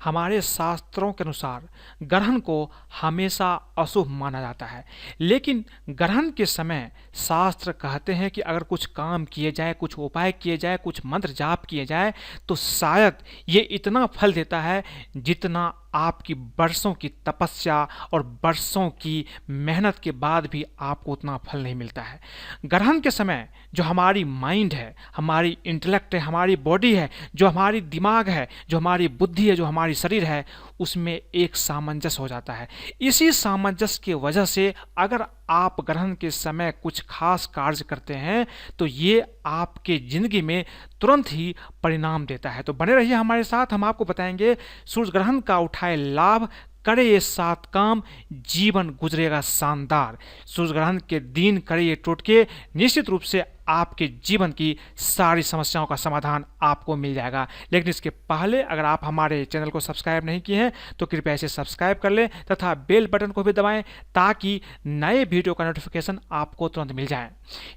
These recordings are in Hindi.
हमारे शास्त्रों के अनुसार ग्रहण को हमेशा अशुभ माना जाता है, लेकिन ग्रहण के समय शास्त्र कहते हैं कि अगर कुछ काम किए जाए, कुछ उपाय किए जाए, कुछ मंत्र जाप किए जाए तो शायद ये इतना फल देता है जितना आपकी बरसों की तपस्या और बरसों की मेहनत के बाद भी आपको उतना फल नहीं मिलता है। ग्रहण के समय जो हमारी माइंड है, हमारी इंटेलेक्ट है, हमारी बॉडी है, जो हमारी दिमाग है, जो हमारी बुद्धि है, जो हमारी शरीर है, उसमें एक सामंजस्य हो जाता है। इसी सामंजस्य की वजह से अगर आप ग्रहण के समय कुछ खास कार्य करते हैं तो ये आपके जिंदगी में तुरंत ही परिणाम देता है। तो बने रहिए हमारे साथ, हम आपको बताएंगे सूर्य ग्रहण का उठाए लाभ, करे ये 7 काम, जीवन गुजरेगा शानदार। सूर्य ग्रहण के दिन करे ये टोटके, निश्चित रूप से आपके जीवन की सारी समस्याओं का समाधान आपको मिल जाएगा। लेकिन इसके पहले अगर आप हमारे चैनल को सब्सक्राइब नहीं किए हैं तो कृपया इसे सब्सक्राइब कर लें तथा बेल बटन को भी दबाएं ताकि नए वीडियो का नोटिफिकेशन आपको तुरंत मिल जाए।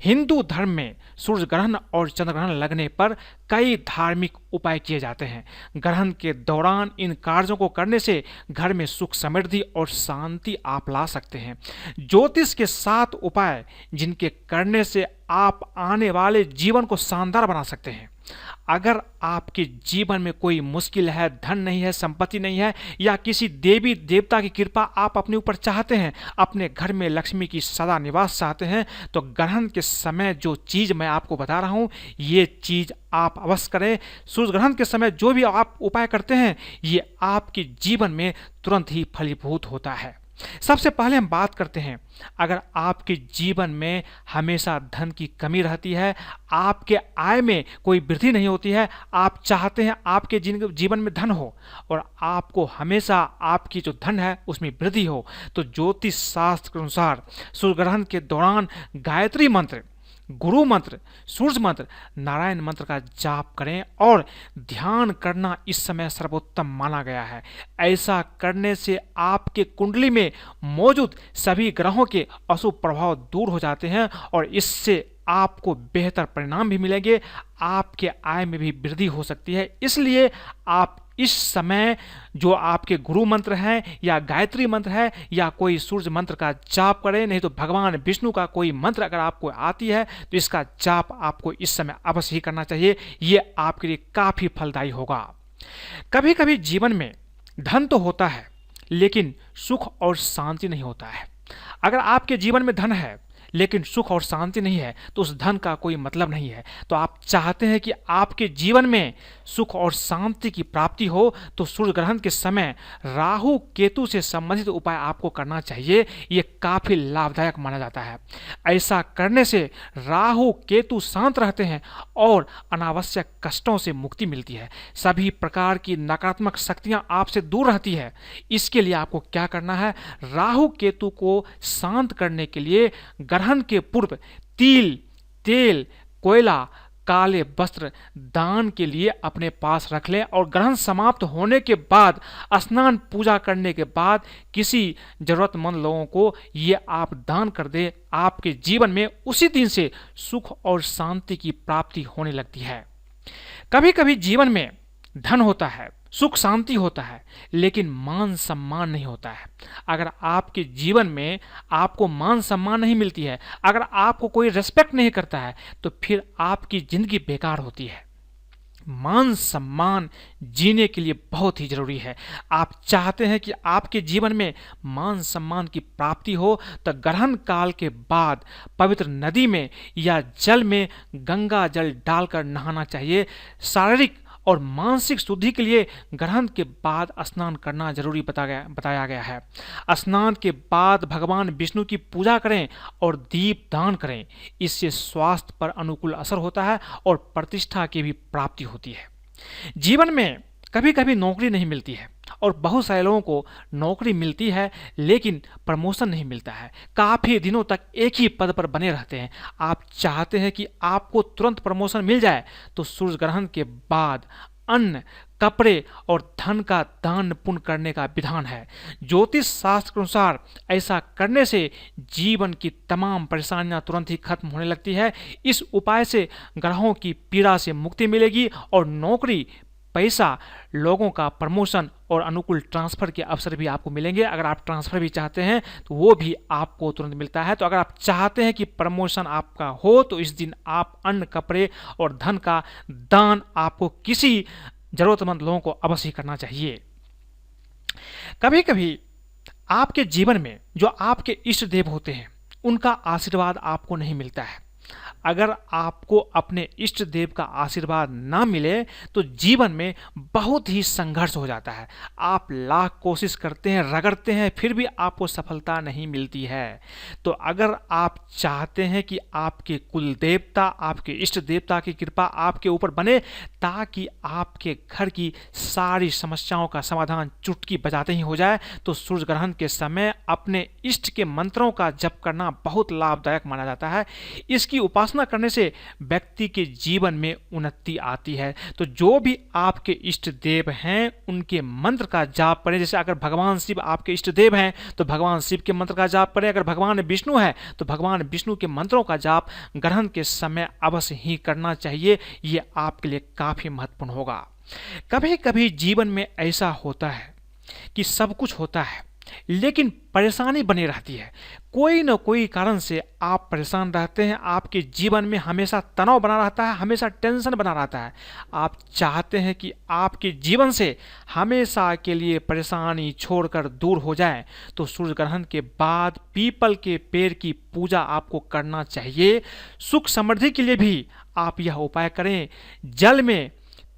हिंदू धर्म में सूर्य ग्रहण और चंद्र ग्रहण लगने पर कई धार्मिक उपाय किए जाते हैं। ग्रहण के दौरान इन कार्यों को करने से घर में सुख, समृद्धि और शांति आप ला सकते हैं। ज्योतिष के 7 उपाय जिनके करने से आप आने वाले जीवन को शानदार बना सकते हैं। अगर आपके जीवन में कोई मुश्किल है, धन नहीं है, संपत्ति नहीं है, या किसी देवी देवता की कृपा आप अपने ऊपर चाहते हैं, अपने घर में लक्ष्मी की सदा निवास चाहते हैं, तो ग्रहण के समय जो चीज़ मैं आपको बता रहा हूँ ये चीज़ आप अवश्य करें। सूर्य ग्रहण के समय जो भी आप उपाय करते हैं ये आपके जीवन में तुरंत ही फलीभूत होता है। सबसे पहले हम बात करते हैं, अगर आपके जीवन में हमेशा धन की कमी रहती है, आपके आय में कोई वृद्धि नहीं होती है, आप चाहते हैं आपके जीवन में धन हो और आपको हमेशा आपकी जो धन है उसमें वृद्धि हो, तो ज्योतिष शास्त्र के अनुसार सूर्य ग्रहण के दौरान गायत्री मंत्र, गुरु मंत्र, सूर्य मंत्र, नारायण मंत्र का जाप करें और ध्यान करना इस समय सर्वोत्तम माना गया है। ऐसा करने से आपके कुंडली में मौजूद सभी ग्रहों के अशुभ प्रभाव दूर हो जाते हैं और इससे आपको बेहतर परिणाम भी मिलेंगे, आपके आय में भी वृद्धि हो सकती है। इसलिए आप इस समय जो आपके गुरु मंत्र हैं या गायत्री मंत्र है या कोई सूर्य मंत्र का जाप करें, नहीं तो भगवान विष्णु का कोई मंत्र अगर आपको आती है तो इसका जाप आपको इस समय अवश्य ही करना चाहिए। ये आपके लिए काफ़ी फलदायी होगा। कभी कभी जीवन में धन तो होता है लेकिन सुख और शांति नहीं होता है। अगर आपके जीवन में धन है लेकिन सुख और शांति नहीं है तो उस धन का कोई मतलब नहीं है। तो आप चाहते हैं कि आपके जीवन में सुख और शांति की प्राप्ति हो तो सूर्य ग्रहण के समय राहु केतु से संबंधित उपाय आपको करना चाहिए। ये काफ़ी लाभदायक माना जाता है। ऐसा करने से राहु केतु शांत रहते हैं और अनावश्यक कष्टों से मुक्ति मिलती है, सभी प्रकार की नकारात्मक शक्तियां आपसे दूर रहती है। इसके लिए आपको क्या करना है, राहु केतु को शांत करने के लिए ग्रहण के पूर्व तिल, तेल, कोयला, काले वस्त्र दान के लिए अपने पास रख लें और ग्रहण समाप्त होने के बाद स्नान पूजा करने के बाद किसी जरूरतमंद लोगों को ये आप दान कर दें। आपके जीवन में उसी दिन से सुख और शांति की प्राप्ति होने लगती है। कभी कभी जीवन में धन होता है, सुख शांति होता है, लेकिन मान सम्मान नहीं होता है। अगर आपके जीवन में आपको मान सम्मान नहीं मिलती है, अगर आपको कोई रिस्पेक्ट नहीं करता है तो फिर आपकी जिंदगी बेकार होती है। मान सम्मान जीने के लिए बहुत ही जरूरी है। आप चाहते हैं कि आपके जीवन में मान सम्मान की प्राप्ति हो तो ग्रहण काल के बाद पवित्र नदी में या जल में गंगा जल डालकर नहाना चाहिए। शारीरिक और मानसिक शुद्धि के लिए ग्रहण के बाद स्नान करना जरूरी बताया गया है। स्नान के बाद भगवान विष्णु की पूजा करें और दीप दान करें। इससे स्वास्थ्य पर अनुकूल असर होता है और प्रतिष्ठा की भी प्राप्ति होती है। जीवन में कभी कभी नौकरी नहीं मिलती है और बहुत सारे लोगों को नौकरी मिलती है लेकिन प्रमोशन नहीं मिलता है, काफ़ी दिनों तक एक ही पद पर बने रहते हैं। आप चाहते हैं कि आपको तुरंत प्रमोशन मिल जाए तो सूर्य ग्रहण के बाद अन्न, कपड़े और धन का दान पुण्य करने का विधान है। ज्योतिष शास्त्र के अनुसार ऐसा करने से जीवन की तमाम परेशानियां तुरंत ही खत्म होने लगती है। इस उपाय से ग्रहों की पीड़ा से मुक्ति मिलेगी और नौकरी, पैसा, लोगों का प्रमोशन और अनुकूल ट्रांसफ़र के अवसर भी आपको मिलेंगे। अगर आप ट्रांसफ़र भी चाहते हैं तो वो भी आपको तुरंत मिलता है। तो अगर आप चाहते हैं कि प्रमोशन आपका हो तो इस दिन आप अन्न, कपड़े और धन का दान आपको किसी ज़रूरतमंद लोगों को अवश्य करना चाहिए। कभी कभी आपके जीवन में जो आपके इष्ट देव होते हैं उनका आशीर्वाद आपको नहीं मिलता है। अगर आपको अपने इष्ट देव का आशीर्वाद ना मिले तो जीवन में बहुत ही संघर्ष हो जाता है। आप लाख कोशिश करते हैं, रगड़ते हैं, फिर भी आपको सफलता नहीं मिलती है। तो अगर आप चाहते हैं कि आपके कुल देवता, आपके इष्ट देवता की कृपा आपके ऊपर बने ताकि आपके घर की सारी समस्याओं का समाधान चुटकी बजाते ही हो जाए, तो सूर्य ग्रहण के समय अपने इष्ट के मंत्रों का जप करना बहुत लाभदायक माना जाता है। इसकी उपासना करने से व्यक्ति के जीवन में उन्नति आती है। तो जो भी आपके इष्ट देव हैं उनके मंत्र का जाप करें। जैसे अगर भगवान शिव आपके इष्ट देव हैं तो भगवान शिव के मंत्र का जाप करें। अगर भगवान विष्णु है तो भगवान विष्णु के मंत्रों का जाप ग्रहण के समय अवश्य ही करना चाहिए। ये आपके लिए काफी महत्वपूर्ण होगा। कभी कभी जीवन में ऐसा होता है कि सब कुछ होता है लेकिन परेशानी बनी रहती है। कोई न कोई कारण से आप परेशान रहते हैं। आपके जीवन में हमेशा तनाव बना रहता है, हमेशा टेंशन बना रहता है। आप चाहते हैं कि आपके जीवन से हमेशा के लिए परेशानी छोड़कर दूर हो जाए, तो सूर्य ग्रहण के बाद पीपल के पेड़ की पूजा आपको करना चाहिए। सुख समृद्धि के लिए भी आप यह उपाय करें। जल में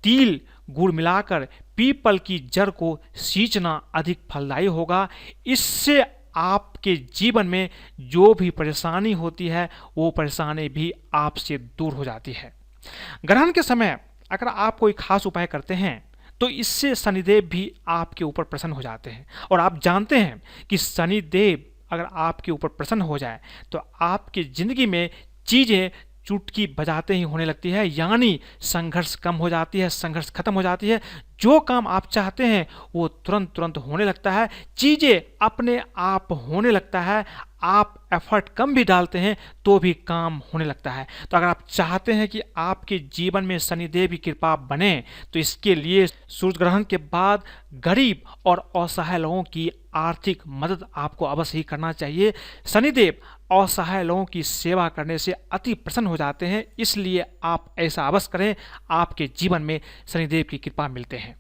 तिल गुड़ मिलाकर पीपल की जड़ को सींचना अधिक फलदायी होगा। इससे आपके जीवन में जो भी परेशानी होती है वो परेशानी भी आपसे दूर हो जाती है। ग्रहण के समय अगर आप कोई खास उपाय करते हैं तो इससे शनिदेव भी आपके ऊपर प्रसन्न हो जाते हैं। और आप जानते हैं कि शनिदेव अगर आपके ऊपर प्रसन्न हो जाए तो आपकी जिंदगी में चीज़ें चुटकी बजाते ही होने लगती है, यानी संघर्ष कम हो जाती है, संघर्ष खत्म हो जाती है। जो काम आप चाहते हैं वो तुरंत तुरंत होने लगता है, चीज़ें अपने आप होने लगता है। आप एफर्ट कम भी डालते हैं तो भी काम होने लगता है। तो अगर आप चाहते हैं कि आपके जीवन में शनिदेव की कृपा बने तो इसके लिए सूर्य ग्रहण के बाद गरीब और असहाय लोगों की आर्थिक मदद आपको अवश्य ही करना चाहिए। शनिदेव असहाय लोगों की सेवा करने से अति प्रसन्न हो जाते हैं, इसलिए आप ऐसा अवश्य करें। आपके जीवन में शनिदेव की कृपा मिलते हैं।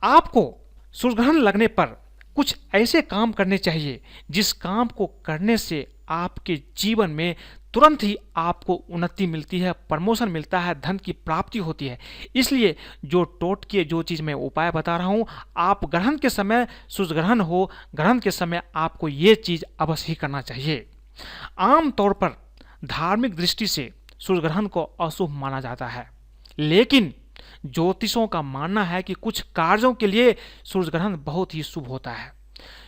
आपको सूर्य ग्रहण लगने पर कुछ ऐसे काम करने चाहिए जिस काम को करने से आपके जीवन में तुरंत ही आपको उन्नति मिलती है, प्रमोशन मिलता है, धन की प्राप्ति होती है। इसलिए जो टोटके जो चीज़ मैं उपाय बता रहा हूँ, आप ग्रहण के समय, सूर्य ग्रहण हो, ग्रहण के समय आपको ये चीज़ अवश्य ही करना चाहिए। आम तौर पर धार्मिक दृष्टि से सूर्य ग्रहण को अशुभ माना जाता है, लेकिन ज्योतिषों का मानना है कि कुछ कार्यों के लिए सूर्य ग्रहण बहुत ही शुभ होता है।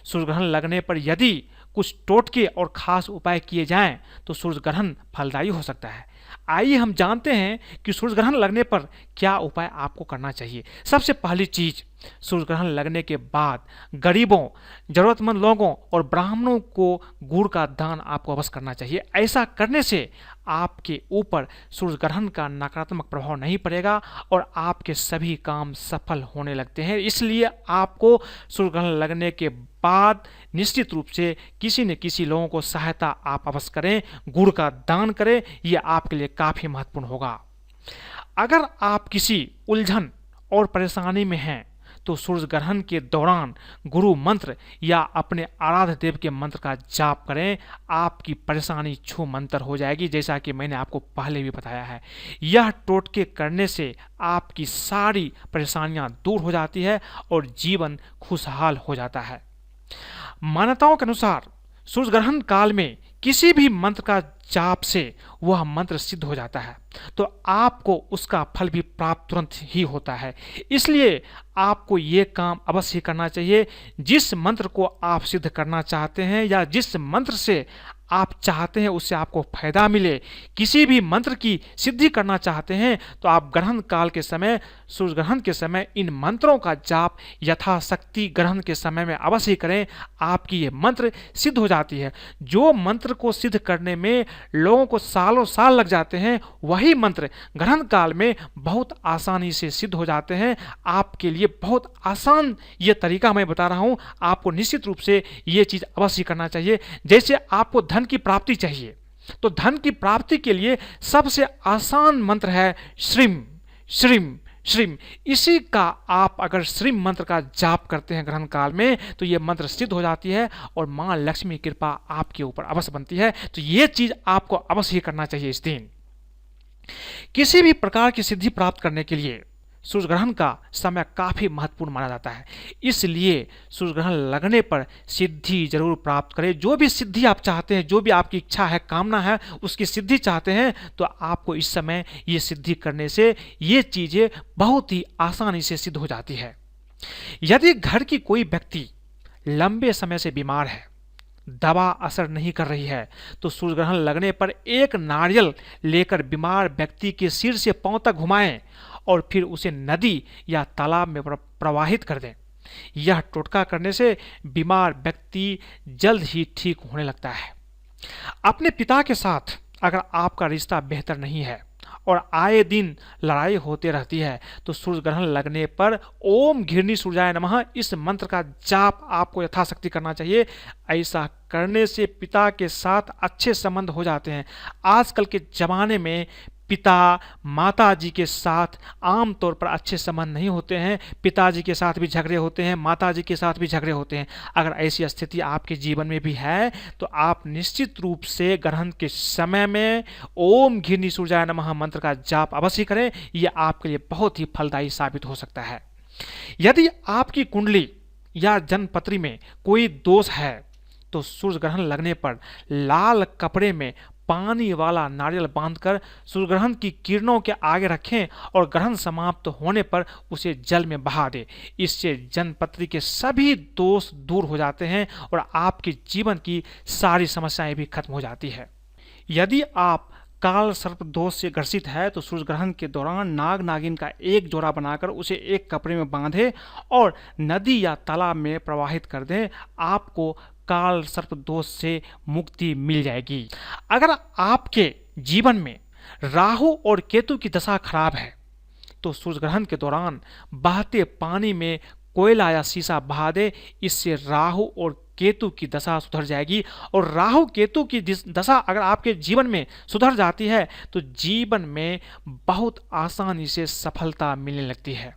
सूर्य ग्रहण लगने पर यदि कुछ टोटके और खास उपाय किए जाएं तो सूर्य ग्रहण फलदायी हो सकता है। आइए हम जानते हैं कि सूर्य ग्रहण लगने पर क्या उपाय आपको करना चाहिए। सबसे पहली चीज, सूर्य ग्रहण लगने के बाद गरीबों, जरूरतमंद लोगों और ब्राह्मणों को गुड़ का दान आपको अवश्य करना चाहिए। ऐसा करने से आपके ऊपर सूर्य ग्रहण का नकारात्मक प्रभाव नहीं पड़ेगा और आपके सभी काम सफल होने लगते हैं। इसलिए आपको सूर्य ग्रहण लगने के बाद निश्चित रूप से किसी न किसी लोगों को सहायता आप अवश्य करें, गुड़ का दान करें। यह आपके लिए काफ़ी महत्वपूर्ण होगा। अगर आप किसी उलझन और परेशानी में हैं तो सूर्य ग्रहण के दौरान गुरु मंत्र या अपने आराध्य देव के मंत्र का जाप करें। आपकी परेशानी छू मंतर हो जाएगी, जैसा कि मैंने आपको पहले भी बताया है। यह टोटके करने से आपकी सारी परेशानियां दूर हो जाती है और जीवन खुशहाल हो जाता है। मान्यताओं के अनुसार सूर्य ग्रहण काल में किसी भी मंत्र का जाप से वह मंत्र सिद्ध हो जाता है, तो आपको उसका फल भी प्राप्त तुरंत ही होता है। इसलिए आपको ये काम अवश्य करना चाहिए। जिस मंत्र को आप सिद्ध करना चाहते हैं या जिस मंत्र से आप चाहते हैं उससे आपको फायदा मिले, किसी भी मंत्र की सिद्धि करना चाहते हैं, तो आप ग्रहण काल के समय, सूर्य ग्रहण के समय इन मंत्रों का जाप यथाशक्ति ग्रहण के समय में अवश्य करें। आपकी ये मंत्र सिद्ध हो जाती है। जो मंत्र को सिद्ध करने में लोगों को सालों साल लग जाते हैं, वही मंत्र ग्रहण काल में बहुत आसानी से सिद्ध हो जाते हैं। आपके लिए बहुत आसान ये तरीका मैं बता रहा हूँ, आपको निश्चित रूप से ये चीज़ अवश्य करना चाहिए। जैसे आपको धन की प्राप्ति चाहिए, तो धन की प्राप्ति के लिए सबसे आसान मंत्र है श्रीम श्रीम श्रीम। इसी का आप अगर श्रीम मंत्र का जाप करते हैं ग्रहण काल में, तो ये मंत्र सिद्ध हो जाती है और माँ लक्ष्मी की कृपा आपके ऊपर अवश्य बनती है। तो ये चीज आपको अवश्य ही करना चाहिए इस दिन। किसी भी प्रकार की सिद्धि प्राप्त करने के लिए सूर्य ग्रहण का समय काफी महत्वपूर्ण माना जाता है। इसलिए सूर्य ग्रहण लगने पर सिद्धि जरूर प्राप्त करें। जो भी सिद्धि आप चाहते हैं, जो भी आपकी इच्छा है, कामना है, उसकी सिद्धि चाहते हैं, तो आपको इस समय ये सिद्धि करने से ये चीजें बहुत ही आसानी से सिद्ध हो जाती है। यदि घर की कोई व्यक्ति लंबे समय से बीमार है, दवा असर नहीं कर रही है, तो सूर्य ग्रहण लगने पर एक नारियल लेकर बीमार व्यक्ति के सिर से पांव तक घुमाएं और फिर उसे नदी या तालाब में प्रवाहित कर दें। यह टोटका करने से बीमार व्यक्ति जल्द ही ठीक होने लगता है। अपने पिता के साथ अगर आपका रिश्ता बेहतर नहीं है और आए दिन लड़ाई होते रहती है, तो सूर्य ग्रहण लगने पर ओम घिरनी सूर्याय नमः इस मंत्र का जाप आपको यथाशक्ति करना चाहिए। ऐसा करने से पिता के साथ अच्छे संबंध हो जाते हैं। आजकल के जमाने में पिता माता जी के साथ आमतौर पर अच्छे संबंध नहीं होते हैं। पिताजी के साथ भी झगड़े होते हैं, माता जी के साथ भी झगड़े होते हैं। अगर ऐसी स्थिति आपके जीवन में भी है, तो आप निश्चित रूप से ग्रहण के समय में ओम घिरनी सूर्याय नमः मंत्र का जाप अवश्य करें। यह आपके लिए बहुत ही फलदायी साबित हो सकता है। यदि आपकी कुंडली या जन्मपत्री में कोई दोष है, तो सूर्य ग्रहण लगने पर लाल कपड़े में पानी वाला नारियल बांधकर सूर्य ग्रहण की किरणों के आगे रखें और ग्रहण समाप्त होने पर उसे जल में बहा दें। इससे जन्मपत्री के सभी दोष दूर हो जाते हैं और आपके जीवन की सारी समस्याएं भी खत्म हो जाती है। यदि आप काल सर्प दोष से ग्रसित है, तो सूर्य ग्रहण के दौरान नाग नागिन का एक जोड़ा बनाकर उसे एक कपड़े में बांधे और नदी या तालाब में प्रवाहित कर दें। आपको काल सर्प दोष से मुक्ति मिल जाएगी। अगर आपके जीवन में राहु और केतु की दशा खराब है, तो सूर्य ग्रहण के दौरान बहते पानी में कोयला या शीशा बहा दे। इससे राहु और केतु की दशा सुधर जाएगी। और राहु केतु की दशा अगर आपके जीवन में सुधर जाती है, तो जीवन में बहुत आसानी से सफलता मिलने लगती है।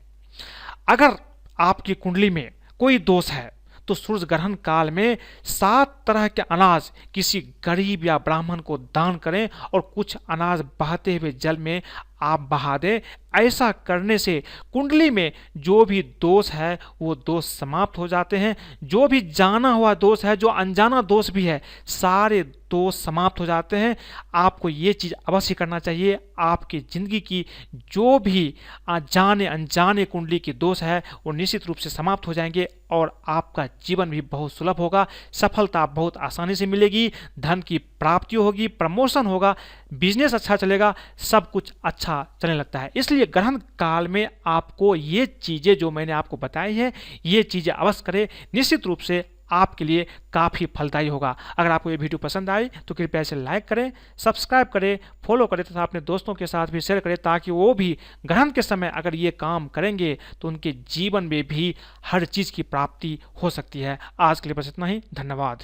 अगर आपकी कुंडली में कोई दोष है, तो सूर्य ग्रहण काल में 7 तरह के अनाज किसी गरीब या ब्राह्मण को दान करें और कुछ अनाज बहते हुए जल में आप बहा दें। ऐसा करने से कुंडली में जो भी दोष है वो दोष समाप्त हो जाते हैं। जो भी जाना हुआ दोष है, जो अनजाना दोष भी है, सारे दोष समाप्त हो जाते हैं। आपको ये चीज़ अवश्य करना चाहिए। आपकी जिंदगी की जो भी जाने अनजाने कुंडली के दोष है वो निश्चित रूप से समाप्त हो जाएंगे और आपका जीवन भी बहुत सुलभ होगा। सफलता बहुत आसानी से मिलेगी, धन की प्राप्ति होगी, प्रमोशन होगा, बिजनेस अच्छा चलेगा, सब कुछ अच्छा चलने लगता है। इसलिए ग्रहण काल में आपको ये चीज़ें जो मैंने आपको बताई है, ये चीज़ें अवश्य करें। निश्चित रूप से आपके लिए काफ़ी फलदायी होगा। अगर आपको ये वीडियो पसंद आई तो कृपया इसे लाइक करें, सब्सक्राइब करें, फॉलो करें तथा अपने दोस्तों के साथ भी शेयर करें, ताकि वो भी ग्रहण के समय अगर ये काम करेंगे तो उनके जीवन में भी हर चीज़ की प्राप्ति हो सकती है। आज के लिए बस इतना ही। धन्यवाद।